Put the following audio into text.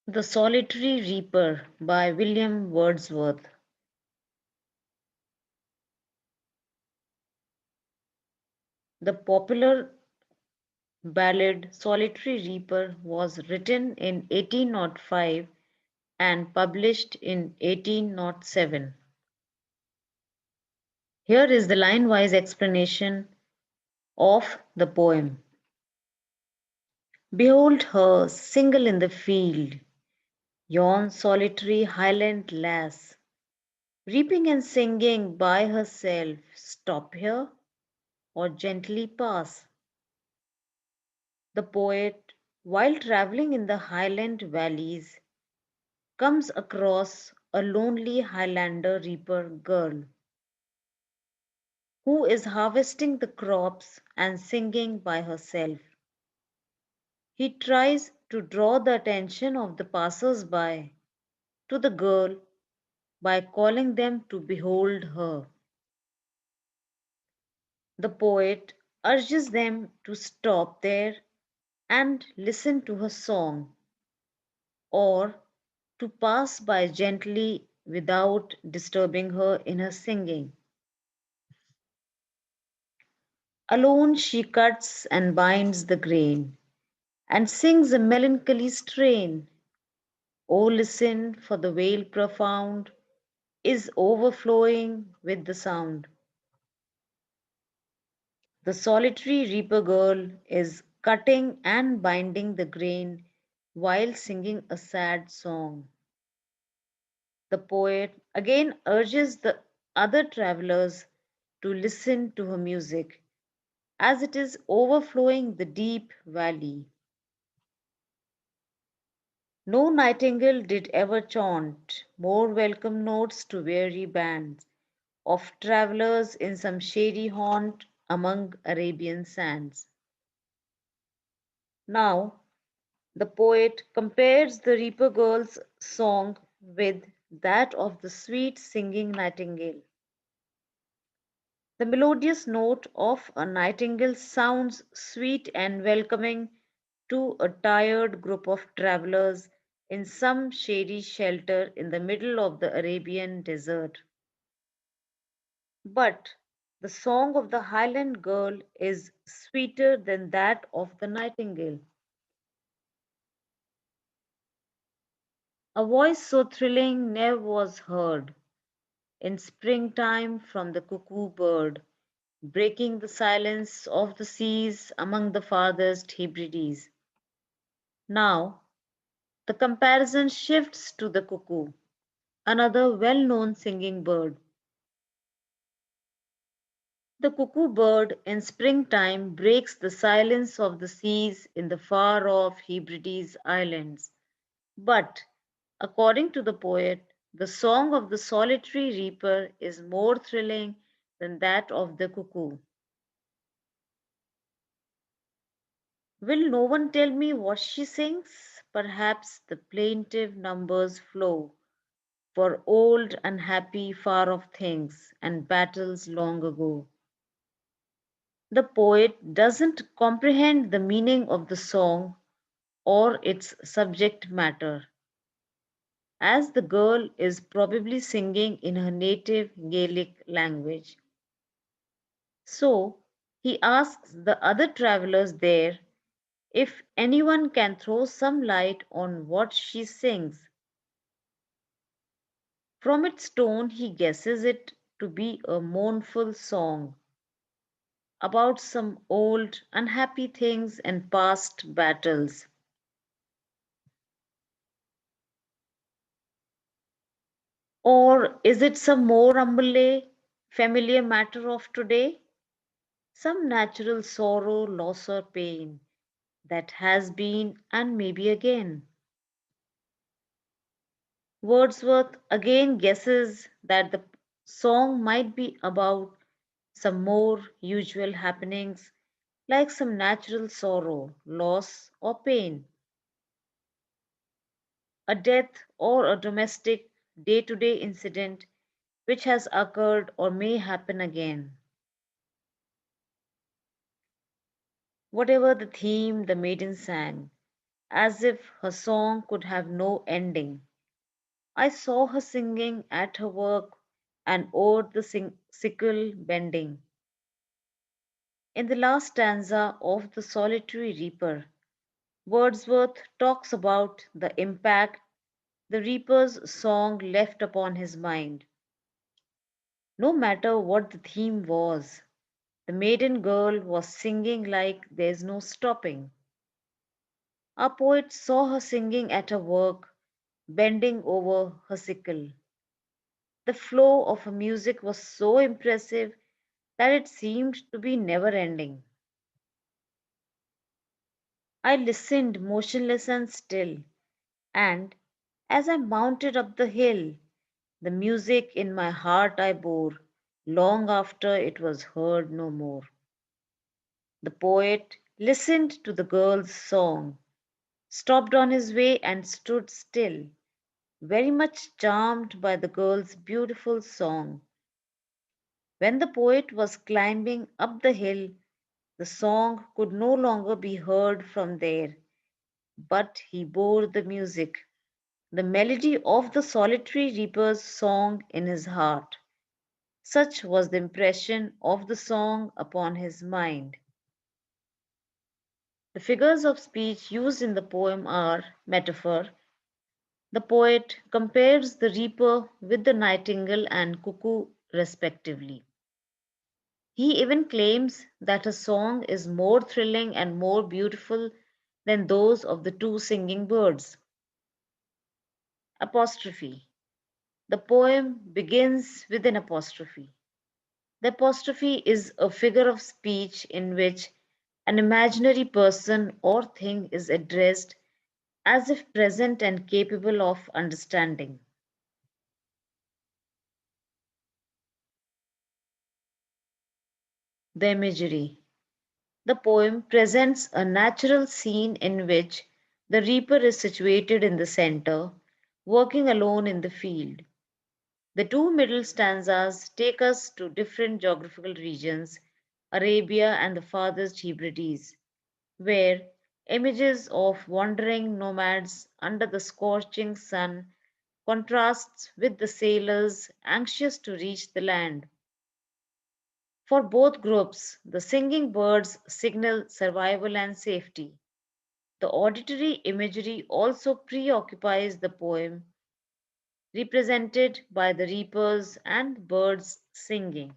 The Solitary Reaper by William Wordsworth. The popular ballad Solitary Reaper was written in 1805 and published in 1807. Here is the line wise explanation of the poem. Behold her, single in the field, yon solitary highland lass, reaping and singing by herself. Stop here or gently pass. The poet, while traveling in the highland valleys, comes across a lonely Highlander reaper girl who is harvesting the crops and singing by herself. He tries to draw the attention of the passers by to the girl by calling them to behold her. The poet urges them to stop there and listen to her song, or to pass by gently without disturbing her in her singing. Alone she cuts and binds the grain, and sings a melancholy strain. Oh, listen, for the vale profound is overflowing with the sound. The solitary reaper girl is cutting and binding the grain while singing a sad song. The poet again urges the other travelers to listen to her music as it is overflowing the deep valley. No nightingale did ever chaunt more welcome notes to weary bands of travellers in some shady haunt among Arabian sands. Now, the poet compares the reaper girl's song with that of the sweet singing nightingale. The melodious note of a nightingale sounds sweet and welcoming to a tired group of travelers in some shady shelter in the middle of the Arabian desert. But the song of the highland girl is sweeter than that of the nightingale. A voice so thrilling ne'er was heard in springtime from the cuckoo bird, breaking the silence of the seas among the farthest Hebrides. Now, the comparison shifts to the cuckoo, another well known singing bird. The cuckoo bird in springtime breaks the silence of the seas in the far off Hebrides islands. But, according to the poet, the song of the solitary reaper is more thrilling than that of the cuckoo. Will no one tell me what she sings? Perhaps the plaintive numbers flow for old, unhappy, far off things and battles long ago. The poet doesn't comprehend the meaning of the song or its subject matter, as the girl is probably singing in her native Gaelic language. So he asks the other travelers there if anyone can throw some light on what she sings. From its tone, he guesses it to be a mournful song about some old, unhappy things and past battles. Or is it some more humble, familiar matter of today? Some natural sorrow, loss, or pain that has been and maybe again. Wordsworth again guesses that the song might be about some more usual happenings like some natural sorrow, loss, or pain, a death, or a domestic day to day incident which has occurred or may happen again. Whatever the theme, the maiden sang. as if her song could have no ending. I saw her singing at her work and o'er the sickle bending. In the last stanza of The Solitary Reaper, Wordsworth talks about the impact the reaper's song left upon his mind. No matter what the theme was, the maiden girl was singing like there's no stopping. Our poet saw her singing at her work, bending over her sickle. The flow of her music was so impressive that it seemed to be never ending. I listened motionless and still, and as I mounted up the hill, the music in my heart I bore long after it was heard no more. The poet listened to the girl's song, stopped on his way and stood still, very much charmed by the girl's beautiful song. When the poet was climbing up the hill, the song could no longer be heard from there, but he bore the music, the melody of the solitary reaper's song in his heart. Such was the impression of the song upon his mind. The figures of speech used in the poem are metaphor. The poet compares the reaper with the nightingale and cuckoo respectively. He even claims that a song is more thrilling and more beautiful than those of the two singing birds. Apostrophe. The poem begins with an apostrophe. The apostrophe is a figure of speech in which an imaginary person or thing is addressed as if present and capable of understanding. The imagery. The poem presents a natural scene in which the reaper is situated in the center, working alone in the field. The two middle stanzas take us to different geographical regions, Arabia and the farthest Hebrides, where images of wandering nomads under the scorching sun contrasts with the sailors anxious to reach the land. For both groups, the singing birds signal survival and safety. The auditory imagery also preoccupies the poem, represented by the reapers and birds singing.